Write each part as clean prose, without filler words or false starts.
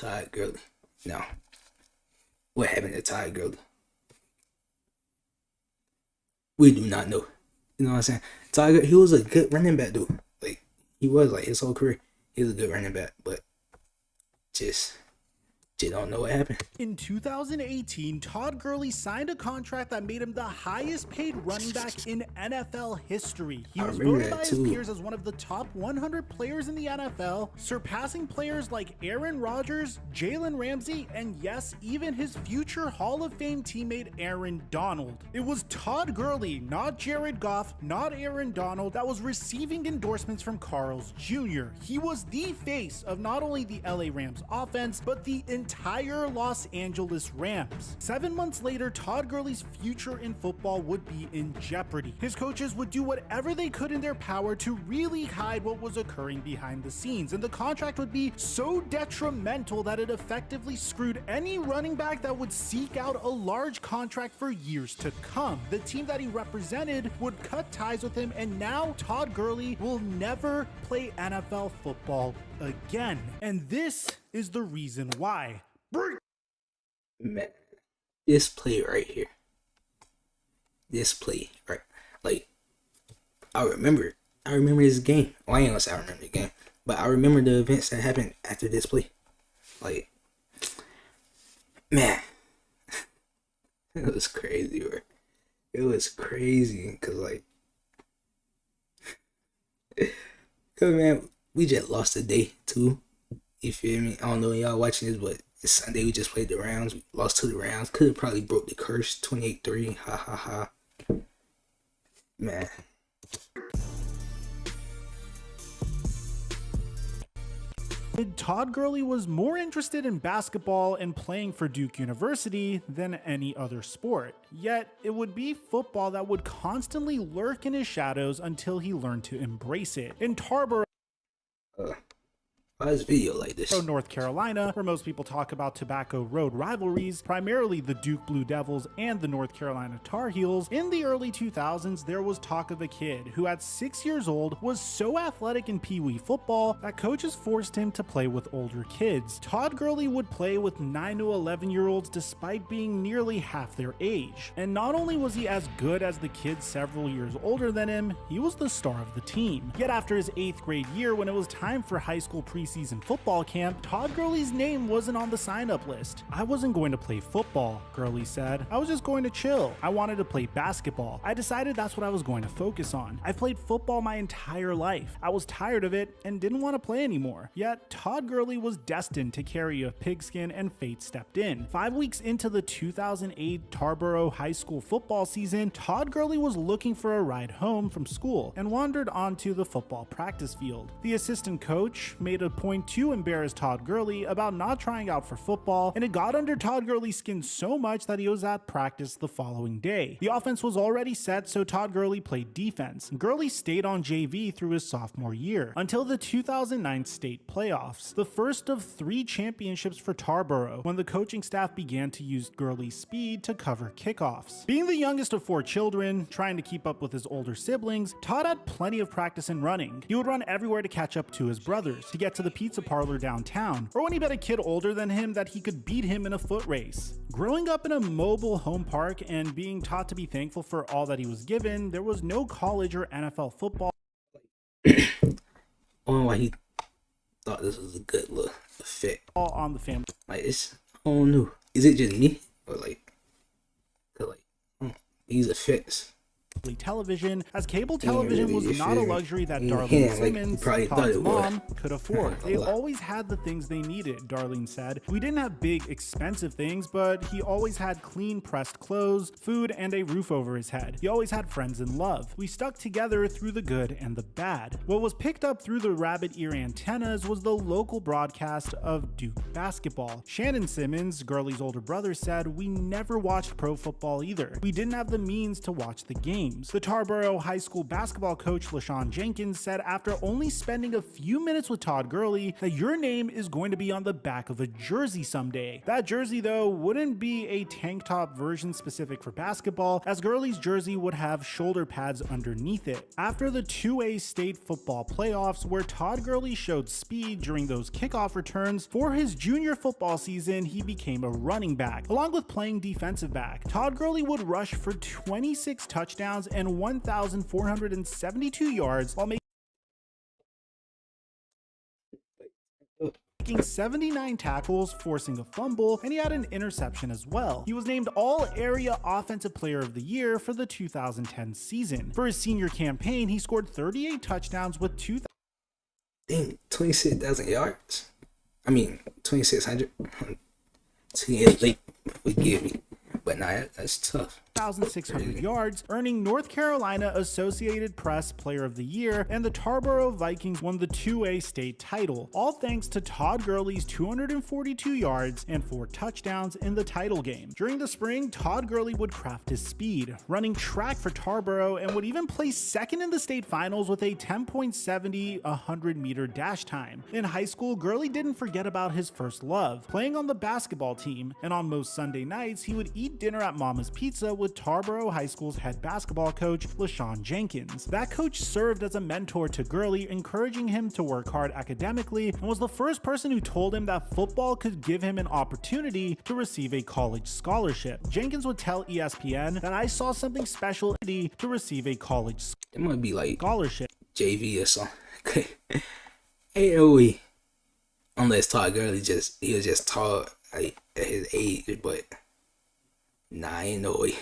Todd Gurley. No. What happened to Todd Gurley? We do not know. You know what I'm saying? Todd Gurley, he was a good running back, dude. Like, he was, like, his whole career. He was a good running back, but just don't know what happened. In 2018, Todd Gurley signed a contract that made him the highest paid running back in NFL history. He was voted by his peers as one of the top 100 players in the NFL, surpassing players like Aaron Rodgers, Jalen Ramsey, and yes, even his future Hall of Fame teammate Aaron Donald. It was Todd Gurley, not Jared Goff, not Aaron Donald, that was receiving endorsements from Carl's Jr. He was the face of not only the LA Rams offense, but the entire Los Angeles Rams. 7 months later, Todd Gurley's future in football would be in jeopardy. His coaches would do whatever they could in their power to really hide what was occurring behind the scenes, and the contract would be so detrimental that it effectively screwed any running back that would seek out a large contract for years to come. The team that he represented would cut ties with him, and now Todd Gurley will never play NFL football again. And this is the reason why. Man, this play right here. This play, right? Like, I remember this game. Well, I ain't gonna say I remember the game, but I remember the events that happened after this play. Like, man, it was crazy, bro. It was crazy, cause like, cause man, we just lost a day too. You feel me? I don't know when y'all watching this, but it's Sunday. We just played the rounds. We lost to the rounds. Could have probably broke the curse. 28-3. Ha ha ha. Man. Todd Gurley was more interested in basketball and playing for Duke University than any other sport. Yet, it would be football that would constantly lurk in his shadows until he learned to embrace it. In Tarboro, Why is video like this? North Carolina, where most people talk about Tobacco Road rivalries, primarily the Duke Blue Devils and the North Carolina Tar Heels, in the early 2000s, there was talk of a kid who at 6 years old was so athletic in Pee Wee football that coaches forced him to play with older kids. Todd Gurley would play with 9 to 11-year-olds despite being nearly half their age. And not only was he as good as the kids several years older than him, he was the star of the team. Yet after his 8th grade year, when it was time for high school preseason football camp, Todd Gurley's name wasn't on the sign-up list. I wasn't going to play football, Gurley said. I was just going to chill. I wanted to play basketball. I decided that's what I was going to focus on. I played football my entire life. I was tired of it and didn't want to play anymore. Yet, Todd Gurley was destined to carry a pigskin, and fate stepped in. 5 weeks into the 2008 Tarboro High School football season, Todd Gurley was looking for a ride home from school and wandered onto the football practice field. The assistant coach made a point to embarrass Todd Gurley about not trying out for football, and it got under Todd Gurley's skin so much that he was at practice the following day. The offense was already set, so Todd Gurley played defense. Gurley stayed on JV through his sophomore year, until the 2009 state playoffs, the first of 3 championships for Tarboro, when the coaching staff began to use Gurley's speed to cover kickoffs. Being the youngest of 4 children, trying to keep up with his older siblings, Todd had plenty of practice in running. He would run everywhere to catch up to his brothers, to get to the pizza parlor downtown, or when he bet a kid older than him that he could beat him in a foot race. Growing up in a mobile home park and being taught to be thankful for all that he was given, there was no college or NFL football. I don't know why he thought this was a good look fit On the family. Like, it's, I don't know. Is it just me? Or like, these effects. Television, as cable television was not a luxury that Darlene Simmons, Todd's mom, could afford. They always had the things they needed, Darlene said. We didn't have big, expensive things, but he always had clean, pressed clothes, food, and a roof over his head. He always had friends and love. We stuck together through the good and the bad. What was picked up through the rabbit ear antennas was the local broadcast of Duke basketball. Shannon Simmons, Gurley's older brother, said, "We never watched pro football either. We didn't have the means to watch the games. teams. The Tarboro High School basketball coach LaShawn Jenkins said after only spending a few minutes with Todd Gurley that your name is going to be on the back of a jersey someday. That jersey, though, wouldn't be a tank top version specific for basketball, as Gurley's jersey would have shoulder pads underneath it. After the 2A state football playoffs, where Todd Gurley showed speed during those kickoff returns, for his junior football season, he became a running back, along with playing defensive back. Todd Gurley would rush for 26 touchdowns and 1,472 yards while making 79 tackles, forcing a fumble, and he had an interception as well. He was named All-Area Offensive Player of the Year for the 2010 season. For his senior campaign, he scored 38 touchdowns with 26,000 yards? I mean, 2,600. Too late, forgive me. But nah, that's tough. 1,600 yards, earning North Carolina Associated Press Player of the Year, and the Tarboro Vikings won the 2A state title, all thanks to Todd Gurley's 242 yards and 4 touchdowns in the title game. During the spring, Todd Gurley would craft his speed, running track for Tarboro, and would even place second in the state finals with a 10.70 100-meter dash time. In high school, Gurley didn't forget about his first love, playing on the basketball team, and on most Sunday nights, he would eat dinner at Mama's Pizza with Tarboro High School's head basketball coach, LaShawn Jenkins. That coach served as a mentor to Gurley, encouraging him to work hard academically, and was the first person who told him that football could give him an opportunity to receive a college scholarship. Jenkins would tell ESPN that I saw something special to receive a college It might be like scholarship. JV or something. Ain't no way. Unless Todd Gurley he was just tall like at his age, but nah, ain't no way.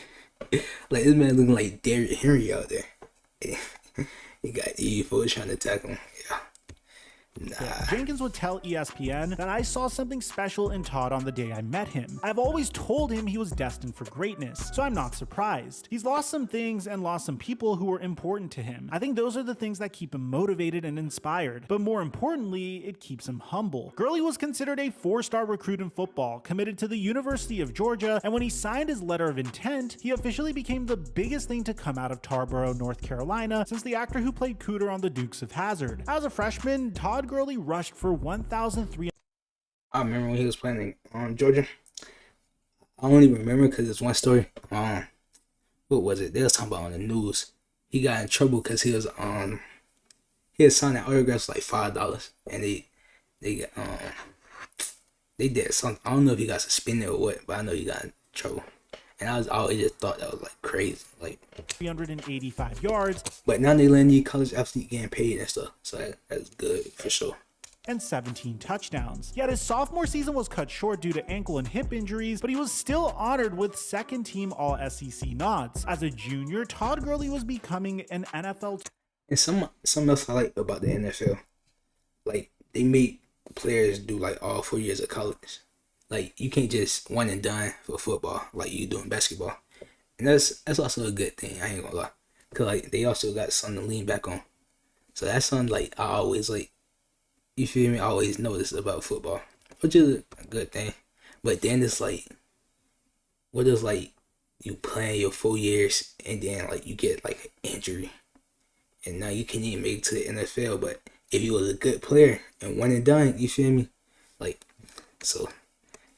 Like this man looking like Derrick Henry out there. He got evil trying to tackle him. Yeah. Nah. Jenkins would tell ESPN that I saw something special in Todd on the day I met him. I've always told him he was destined for greatness, so I'm not surprised. He's lost some things and lost some people who were important to him. I think those are the things that keep him motivated and inspired, but more importantly, it keeps him humble. Gurley was considered a 4-star recruit in football, committed to the University of Georgia, and when he signed his letter of intent, he officially became the biggest thing to come out of Tarboro, North Carolina, since the actor who played Cooter on the Dukes of Hazzard. As a freshman, Todd Gurley rushed for 1,300. I remember when he was playing in Georgia. I don't even remember because it's one story. What was it? They was talking about on the news. He got in trouble because he was signing autographs like $5, and they did something. I don't know if he got suspended or what, but I know he got in trouble. And I always just thought that was like crazy, like 385 yards. But now they letting these college athletes getting paid and stuff, so that's good for sure. And 17 touchdowns. Yet his sophomore season was cut short due to ankle and hip injuries, but he was still honored with second-team All-SEC nods. As a junior, Todd Gurley was becoming an NFL. And something else I like about the NFL, like they make players do like all 4 years of college. Like you can't just one and done for football like you do in basketball, and that's also a good thing. I ain't gonna lie, cause like they also got something to lean back on. So that's something like I always like. You feel me? I always notice about football, which is a good thing. But then it's like, what is like you playing your 4 years and then like you get like an injury, and now you can't even make it to the NFL. But if you was a good player and one and done, you feel me? Like so.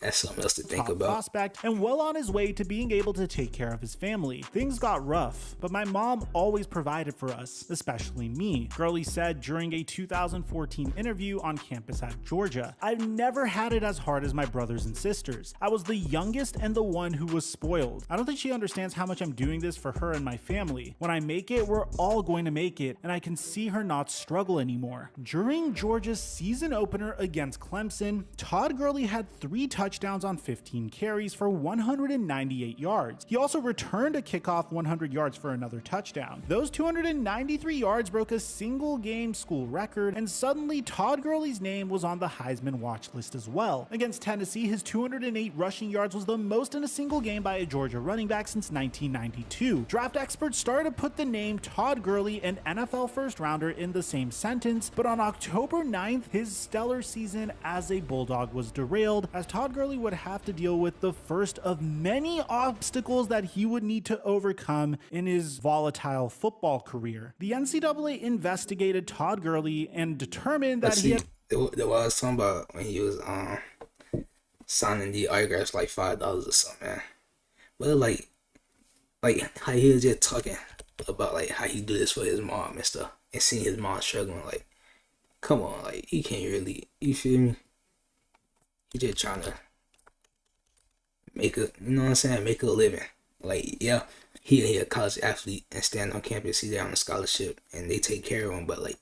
That's something else to think about. Prospect, and well on his way to being able to take care of his family. Things got rough, but my mom always provided for us, especially me. Gurley said during a 2014 interview on campus at Georgia, I've never had it as hard as my brothers and sisters. I was the youngest and the one who was spoiled. I don't think she understands how much I'm doing this for her and my family. When I make it, we're all going to make it, and I can see her not struggle anymore. During Georgia's season opener against Clemson, Todd Gurley had 3 touchdowns on 15 carries for 198 yards. He also returned a kickoff 100 yards for another touchdown. Those 293 yards broke a single game school record, and suddenly Todd Gurley's name was on the Heisman watch list as well. Against Tennessee, his 208 rushing yards was the most in a single game by a Georgia running back since 1992. Draft experts started to put the name Todd Gurley and NFL first rounder in the same sentence, but on October 9th, his stellar season as a Bulldog was derailed as Todd Gurley Gurley would have to deal with the first of many obstacles that he would need to overcome in his volatile football career. The NCAA investigated Todd Gurley and determined that he had... There was something about when he was signing the autographs like $5 or something, man. But like how he was just talking about like how he do this for his mom and stuff, and seeing his mom struggling. Like, come on, like he can't really, you feel me? He just trying to make a, you know what I'm saying, make a living. Like, yeah, he a college athlete and stand on campus, he's there on a scholarship, and they take care of him. But like,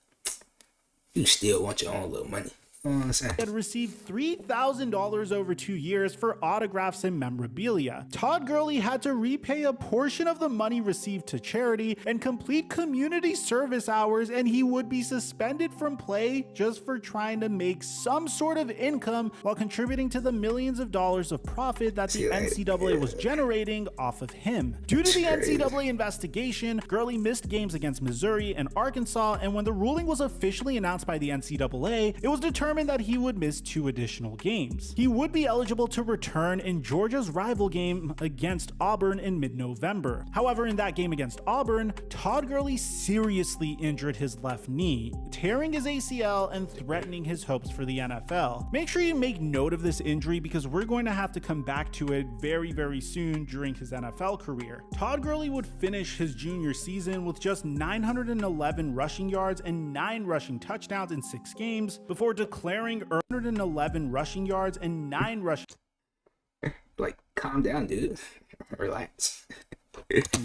you still want your own little money. You know what I'm saying? Had received $3,000 over 2 years for autographs and memorabilia. Todd Gurley had to repay a portion of the money received to charity and complete community service hours, and he would be suspended from play just for trying to make some sort of income while contributing to the millions of dollars of profit that the NCAA was generating off of him. Due to the NCAA investigation, Gurley missed games against Missouri and Arkansas, and when the ruling was officially announced by the NCAA, it was determined that he would miss 2 additional games. He would be eligible to return in Georgia's rival game against Auburn in mid-November. However, in that game against Auburn, Todd Gurley seriously injured his left knee, tearing his ACL and threatening his hopes for the NFL. Make sure you make note of this injury because we're going to have to come back to it very, very soon during his NFL career. Todd Gurley would finish his junior season with just 911 rushing yards and 9 rushing touchdowns in 6 games before declaring 111 rushing yards and 9 rushing Like, calm down, dude. Relax.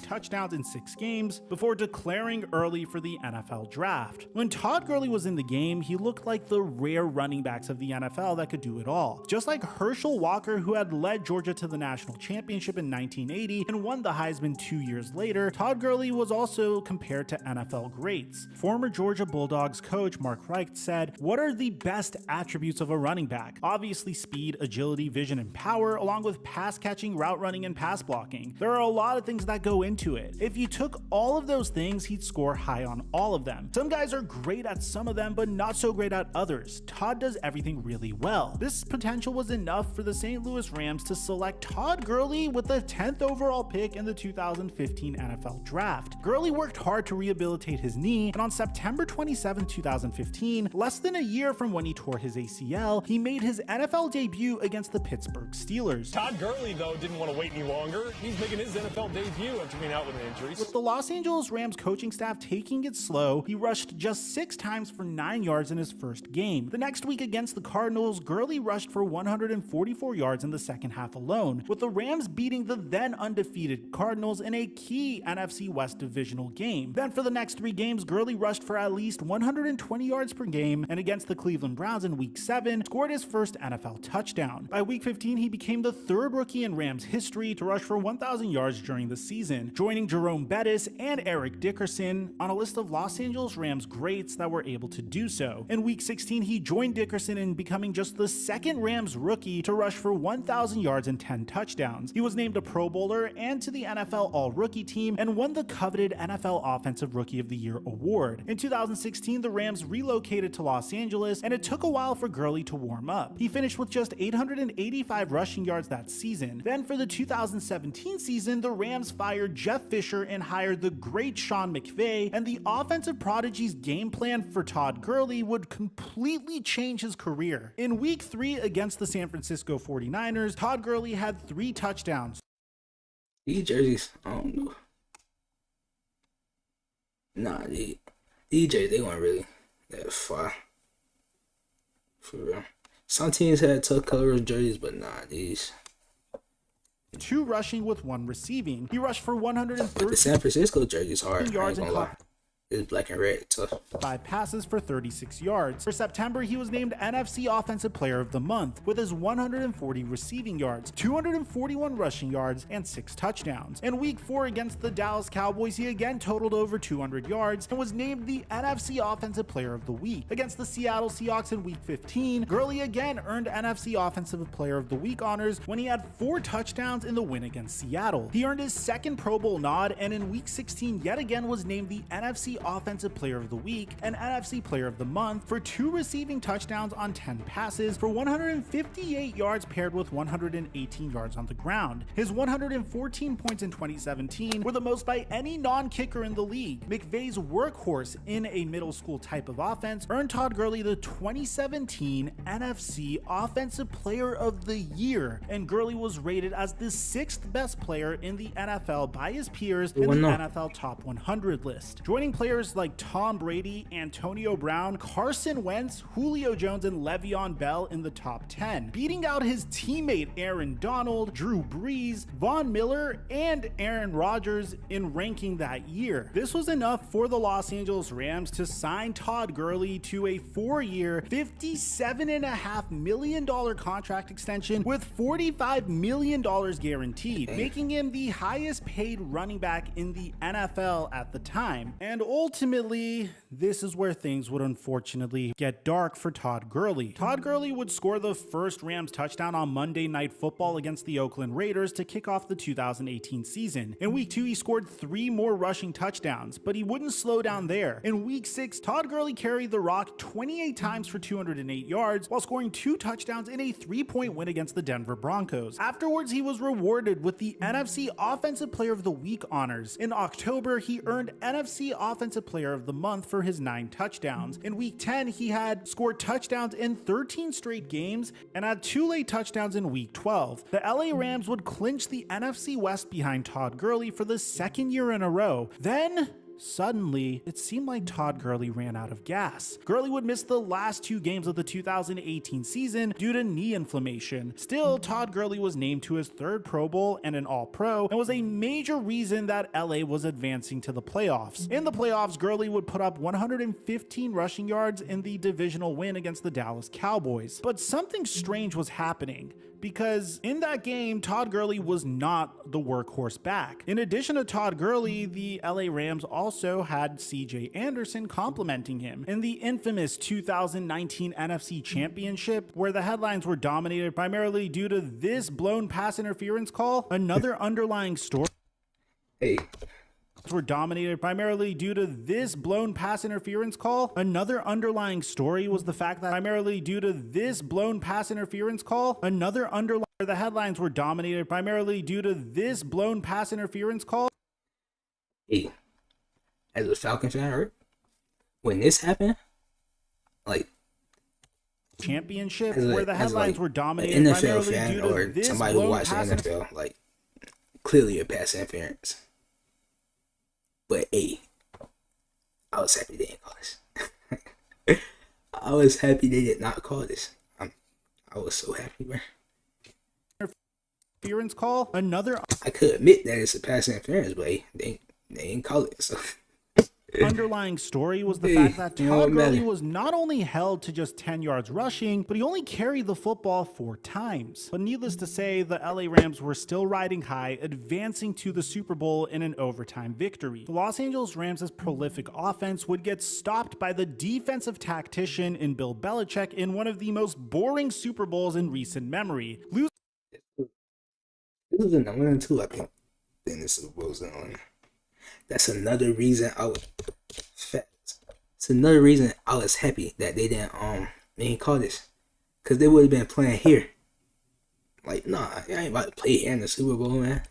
touchdowns in 6 games before declaring early for the NFL draft. When Todd Gurley was in the game, he looked like the rare running backs of the NFL that could do it all. Just like Herschel Walker, who had led Georgia to the national championship in 1980 and won the Heisman 2 years later, Todd Gurley was also compared to NFL greats. Former Georgia Bulldogs coach Mark Richt said, "What are the best attributes of a running back? Obviously speed, agility, vision, and power, along with pass catching, route running, and pass blocking. There are a lot of things that go into it. If you took all of those things, he'd score high on all of them. Some guys are great at some of them, but not so great at others. Todd does everything really well." This potential was enough for the St. Louis Rams to select Todd Gurley with the 10th overall pick in the 2015 NFL Draft. Gurley worked hard to rehabilitate his knee, and on September 27, 2015, less than a year from when he tore his ACL, he made his NFL debut against the Pittsburgh Steelers. Todd Gurley, though, didn't want to wait any longer. He's making his NFL debut after being out with injuries. With the Los Angeles Rams coaching staff taking it slow, he rushed just 6 times for 9 yards in his first game. The next week against the Cardinals, Gurley rushed for 144 yards in the second half alone, with the Rams beating the then undefeated Cardinals in a key NFC West divisional game. Then for the next 3 games, Gurley rushed for at least 120 yards per game, and against the Cleveland Browns in Week 7, scored his first NFL touchdown. By Week 15, he became the 3rd rookie in Rams history to rush for 1,000 yards during the season, joining Jerome Bettis and Eric Dickerson on a list of Los Angeles Rams greats that were able to do so. In Week 16, he joined Dickerson in becoming just the 2nd Rams rookie to rush for 1,000 yards and 10 touchdowns. He was named a Pro Bowler and to the NFL All-Rookie team and won the coveted NFL Offensive Rookie of the Year award. In 2016, the Rams relocated to Los Angeles, and it took a while for Gurley to warm up. He finished with just 885 rushing yards that season. Then for the 2017 season, the Rams fired Jeff Fisher and hired the great Sean McVay, and the offensive prodigy's game plan for Todd Gurley would completely change his career. In Week 3 against the San Francisco 49ers, Todd Gurley had 3 touchdowns. These jerseys, I don't know. Nah, these jerseys, they weren't really that far. For real. Some teams had tough color jerseys, but nah, these. 2 rushing with 1 receiving. He rushed for 130 But the San Francisco jerseys hard. yards and caught It's black and red, tough. 5 passes for 36 yards. For September, he was named NFC Offensive Player of the Month with his 140 receiving yards, 241 rushing yards, and 6 touchdowns. In Week 4 against the Dallas Cowboys, he again totaled over 200 yards and was named the NFC Offensive Player of the Week. Against the Seattle Seahawks in Week 15, Gurley again earned NFC Offensive Player of the Week honors when he had 4 touchdowns in the win against Seattle. He earned his 2nd Pro Bowl nod, and in Week 16 yet again was named the NFC NFC Offensive Player of the Week and NFC Player of the Month for 2 receiving touchdowns on 10 passes for 158 yards paired with 118 yards on the ground. His 114 points in 2017 were the most by any non-kicker in the league. McVay's workhorse in a middle school type of offense earned Todd Gurley the 2017 NFC Offensive Player of the Year, and Gurley was rated as the 6th best player in the NFL by his peers in the NFL Top 100 list, joining players like Tom Brady, Antonio Brown, Carson Wentz, Julio Jones, and Le'Veon Bell in the top 10, beating out his teammate Aaron Donald, Drew Brees, Von Miller, and Aaron Rodgers in ranking that year. This was enough for the Los Angeles Rams to sign Todd Gurley to a 4-year, $57.5 million contract extension with $45 million guaranteed, making him the highest paid running back in the NFL at the time. And ultimately, this is where things would unfortunately get dark for Todd Gurley. Todd Gurley would score the first Rams touchdown on Monday Night Football against the Oakland Raiders to kick off the 2018 season. In week 2, he scored 3 more rushing touchdowns, but he wouldn't slow down there. In week 6, Todd Gurley carried the rock 28 times for 208 yards while scoring 2 touchdowns in a 3-point win against the Denver Broncos. Afterwards, he was rewarded with the NFC Offensive Player of the Week honors. In October, he earned NFC Offensive Player of the Month for his 9 touchdowns. In week 10, he had scored touchdowns in 13 straight games and had 2 late touchdowns in week 12. The LA Rams would clinch the NFC West behind Todd Gurley for the 2nd year in a row. Then, suddenly, it seemed like Todd Gurley ran out of gas. Gurley would miss the last 2 games of the 2018 season due to knee inflammation. Still, Todd Gurley was named to his 3rd Pro Bowl and an All-Pro, and was a major reason that LA was advancing to the playoffs. In the playoffs, Gurley would put up 115 rushing yards in the divisional win against the Dallas Cowboys. But something strange was happening, because in that game, Todd Gurley was not the workhorse back. In addition to Todd Gurley, the LA Rams also had CJ Anderson complimenting him. In the infamous 2019 NFC Championship, where the headlines were dominated primarily due to this blown pass interference call, another underlying story were dominated primarily due to this blown pass interference call. Another underlying story was the fact that the headlines were dominated primarily due to this blown pass interference call. Hey, as a Falcons fan, right? When this happened, like championship, where the headlines were dominated primarily due to this somebody who watched the NFL, like clearly a pass interference. But hey, I was happy they didn't call this. I was happy they did not call this. I was so happy, bro. Interference call. Another. I could admit that it's a pass interference, but hey, they didn't call it. So. Underlying story was the fact that Todd Gurley was not only held to just 10 yards rushing, but he only carried the football 4 times. But needless to say, the LA Rams were still riding high, advancing to the Super Bowl in an overtime victory. The Los Angeles Rams' prolific offense would get stopped by the defensive tactician in Bill Belichick in one of the most boring Super Bowls in recent memory. This is the number 2, I think, in the Super Bowl's on. That's another reason I was happy that they didn't call this, because they would have been playing here. Like, nah, I ain't about to play here in the Super Bowl, man.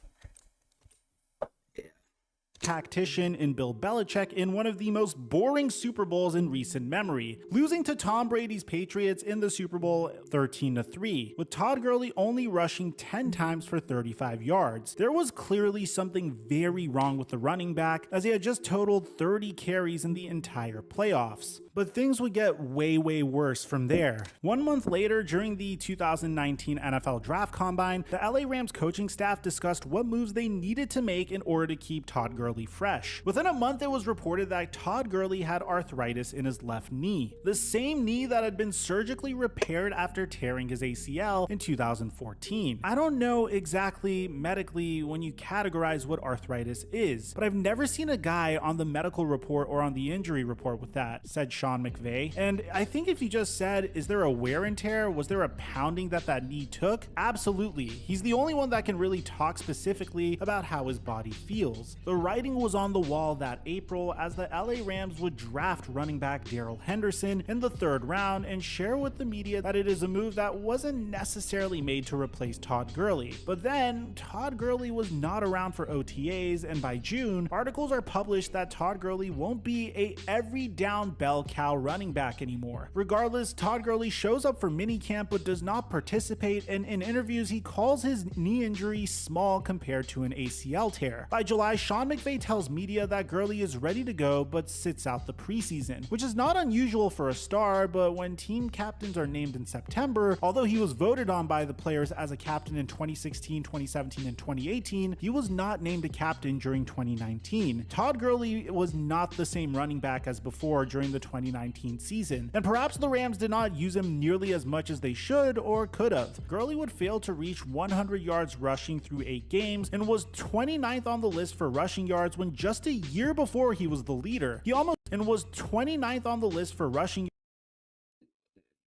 Tactician in Bill Belichick in one of the most boring Super Bowls in recent memory, losing to Tom Brady's Patriots in the Super Bowl 13-3, with Todd Gurley only rushing 10 times for 35 yards. There was clearly something very wrong with the running back, as he had just totaled 30 carries in the entire playoffs. But things would get way worse from there. 1 month later, during the 2019 NFL Draft Combine, the LA Rams coaching staff discussed what moves they needed to make in order to keep Todd Gurley fresh. Within a month, it was reported that Todd Gurley had arthritis in his left knee, the same knee that had been surgically repaired after tearing his ACL in 2014. I don't know exactly medically when you categorize what arthritis is, but I've never seen a guy on the medical report or on the injury report with that, said Sean McVay. And I think if you just said, is there a wear and tear? Was there a pounding that knee took? Absolutely. He's the only one that can really talk specifically about how his body feels. The right writing was on the wall that April as the LA Rams would draft running back Darrell Henderson in the 3rd round and share with the media that it is a move that wasn't necessarily made to replace Todd Gurley. But then, Todd Gurley was not around for OTAs, and by June, articles are published that Todd Gurley won't be a every down bell cow running back anymore. Regardless, Todd Gurley shows up for minicamp but does not participate, and in interviews he calls his knee injury small compared to an ACL tear. By July, Sean McVay tells media that Gurley is ready to go but sits out the preseason, which is not unusual for a star, but when team captains are named in September, although he was voted on by the players as a captain in 2016, 2017, and 2018, he was not named a captain during 2019. Todd Gurley was not the same running back as before during the 2019 season, and perhaps the Rams did not use him nearly as much as they should or could have. Gurley would fail to reach 100 yards rushing through 8 games and was 29th on the list for rushing yards when just a year before he was the leader. He almost and was 29th on the list for rushing.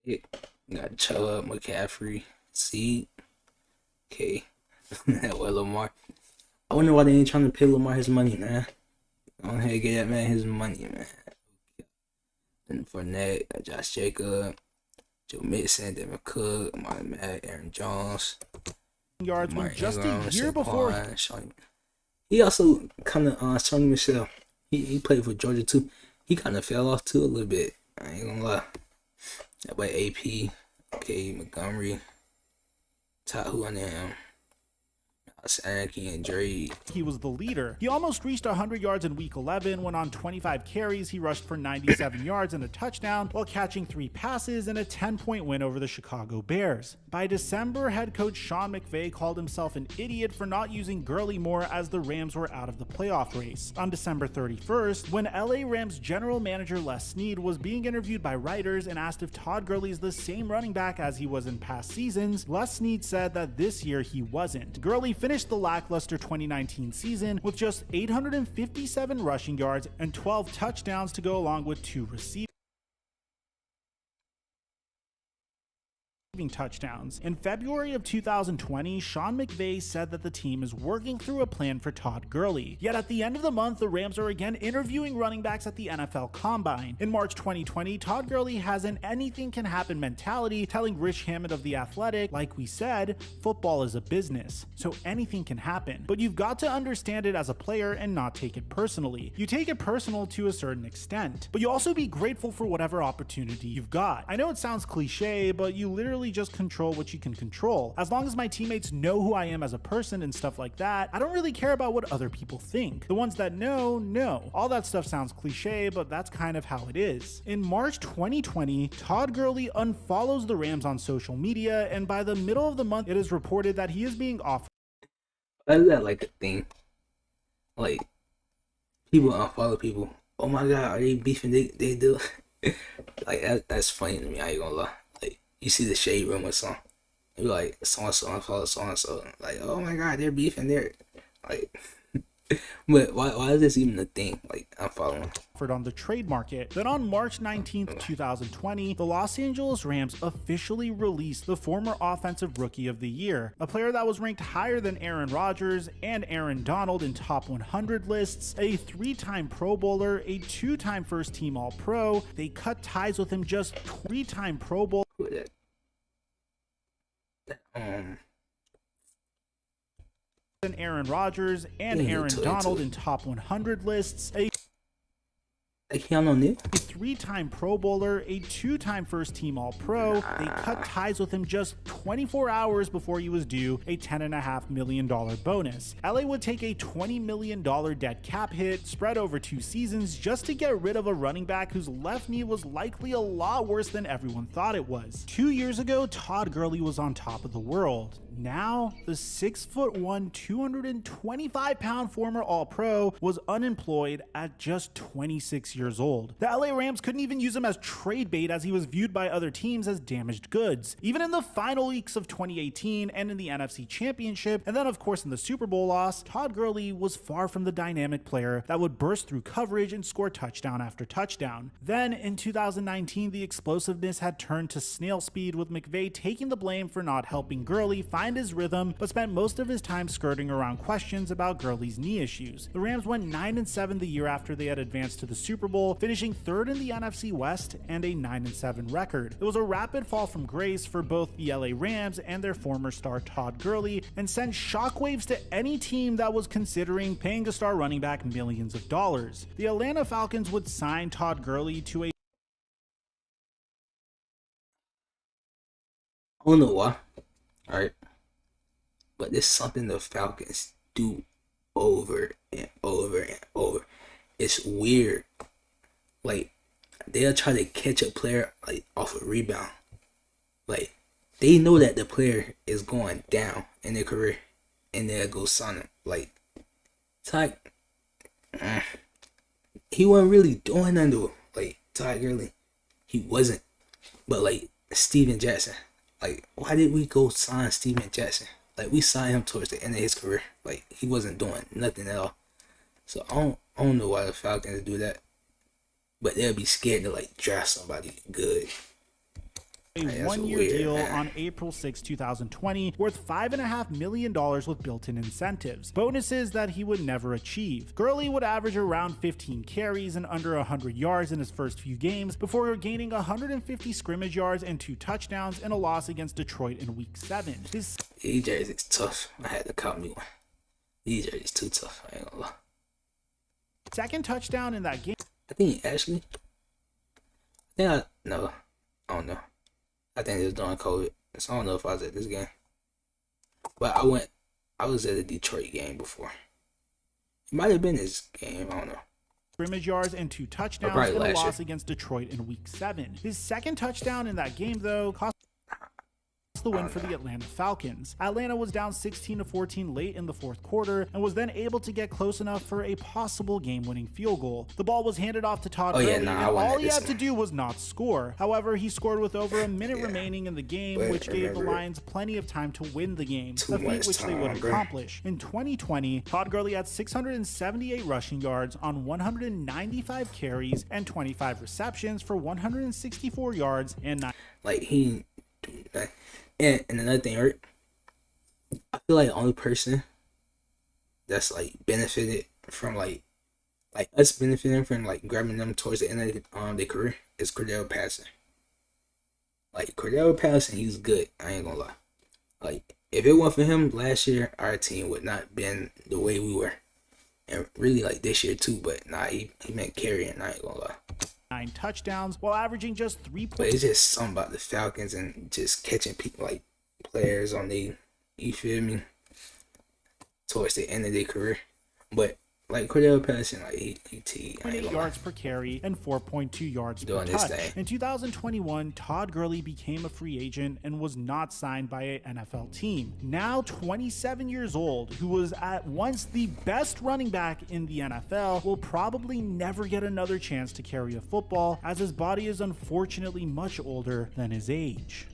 Yeah. Got Chubb, McCaffrey, Seed. Okay. Well, Lamar. I wonder why they ain't trying to pay Lamar his money, man. Go ahead and get that man his money, man. Then Fournette, got Josh Jacob, Joe Mixon, Devin Cook, Marlon Mack, Aaron Jones. Yards when just a year before. He also kind of Sony Michel. He played for Georgia too. He kind of fell off too a little bit. I ain't gonna lie. That way AP, okay, Montgomery, top who on them. Sanky and Dre. He was the leader. He almost reached 100 yards in week 11 when on 25 carries he rushed for 97 yards and a touchdown while catching 3 passes and a 10-point win over the Chicago Bears. By December, head coach Sean McVay called himself an idiot for not using Gurley more as the Rams were out of the playoff race. On December 31st, when LA Rams general manager Les Snead was being interviewed by writers and asked if Todd Gurley is the same running back as he was in past seasons, Les Snead said that this year he wasn't. Gurley finished the lackluster 2019 season with just 857 rushing yards and 12 touchdowns to go along with 2 receiving touchdowns. In February of 2020, Sean McVay said that the team is working through a plan for Todd Gurley. Yet at the end of the month, the Rams are again interviewing running backs at the NFL Combine. In March 2020, Todd Gurley has an anything can happen mentality, telling Rich Hammond of The Athletic, like we said, football is a business, so anything can happen. But you've got to understand it as a player and not take it personally. You take it personal to a certain extent, but you also be grateful for whatever opportunity you've got. I know it sounds cliche, but you literally just control what you can control. As long as my teammates know who I am as a person and stuff like that, I don't really care about what other people think. The ones that know. All that stuff sounds cliche, but that's kind of how it is. In March 2020, Todd Gurley unfollows the Rams on social media, and by the middle of the month, it is reported that he is being offered. Is that like a thing? Like, people unfollow people. Oh my god, are they beefing? They do. Like, that's funny to me, I ain't gonna lie. You see the shade room or something. You're like, so-and-so, unfollow so-and-so. Like, oh my god, they're beefing there. Like, but why is this even a thing? Like, I'm following. On the trade market. Then on March 19th, 2020, the Los Angeles Rams officially released the former Offensive Rookie of the Year, a player that was ranked higher than Aaron Rodgers and Aaron Donald in top 100 lists, a 3-time Pro Bowler, a 2-time First Team All-Pro. They cut ties with him, just 3-time Pro Bowler. Who that? Aaron Rodgers and Aaron Donald in top 100 lists, a 3-time Pro Bowler, a 2-time First Team All-Pro. They cut ties with him just 24 hours before he was due a $10.5 million bonus. LA would take a $20 million dead cap hit spread over 2 seasons just to get rid of a running back whose left knee was likely a lot worse than everyone thought it was. 2 years ago, Todd Gurley was on top of the world. Now, the 6'1", 225-pound former All-Pro was unemployed at just 26 years old. The LA Rams couldn't even use him as trade bait as he was viewed by other teams as damaged goods. Even in the final weeks of 2018 and in the NFC Championship, and then of course in the Super Bowl loss, Todd Gurley was far from the dynamic player that would burst through coverage and score touchdown after touchdown. Then in 2019, the explosiveness had turned to snail speed, with McVay taking the blame for not helping Gurley find his rhythm, but spent most of his time skirting around questions about Gurley's knee issues. The Rams went 9-7 the year after they had advanced to the Super Bowl, finishing third in the NFC West and a 9-7 record. It was a rapid fall from grace for both the LA Rams and their former star Todd Gurley, and sent shockwaves to any team that was considering paying a star running back millions of dollars. The Atlanta Falcons would sign Todd Gurley to a I don't know why, alright? But there's something the Falcons do over and over and over. It's weird. Like, they'll try to catch a player like off a rebound. Like, they know that the player is going down in their career, and they'll go sign him. Like, Ty, he wasn't really doing nothing to him. Like, Ty Gurley, he wasn't. But like Steven Jackson, like, why did we go sign Steven Jackson? Like, we signed him towards the end of his career. Like, he wasn't doing nothing at all. So I don't know why the Falcons do that. But they'll be scared to like draft somebody good. a one-year deal on April 6, 2020, worth $5.5 million with built-in incentives, bonuses that he would never achieve. Gurley would average around 15 carries and under 100 yards in his first few games before gaining 150 scrimmage yards and 2 touchdowns in a loss against Detroit in Week 7. These jerseys is tough. I had to cop me one. These jerseys too tough. I ain't gonna lie. Second touchdown in that game. I think actually. I don't know. I think it was during COVID, so I don't know if I was at this game. But I was at a Detroit game before. It might have been this game, I don't know. Scrimmage yards and 2 touchdowns in a loss against Detroit in Week 7. His second touchdown in that game, though, cost the win for the Atlanta Falcons. Atlanta was down 16-14 late in the fourth quarter and was then able to get close enough for a possible game-winning field goal. The ball was handed off to Todd Gurley, and all he had to do was not score. However, he scored with over a minute remaining in the game, which gave the Lions plenty of time to win the game, a feat which they would accomplish. In 2020, Todd Gurley had 678 rushing yards on 195 carries and 25 receptions for 164 yards and 9. Like, he didn't do that. And another thing, right? I feel like the only person that's like benefited from like us benefiting from like grabbing them towards the end of their career is Cordell Patterson. Like, Cordell Patterson, he's good. I ain't gonna lie. Like, if it wasn't for him last year, our team would not been the way we were. And really like this year too, but he meant carrying, I ain't gonna lie. 9 touchdowns while averaging just 3 points. But it's just something about the Falcons and just catching people like players on you feel me, towards the end of their career. But like Cordell Patterson, like he 8 yards per carry and 4.2 yards per touch. In 2021, Todd Gurley became a free agent and was not signed by an NFL team. Now 27 years old, who was at once the best running back in the NFL, will probably never get another chance to carry a football, as his body is unfortunately much older than his age.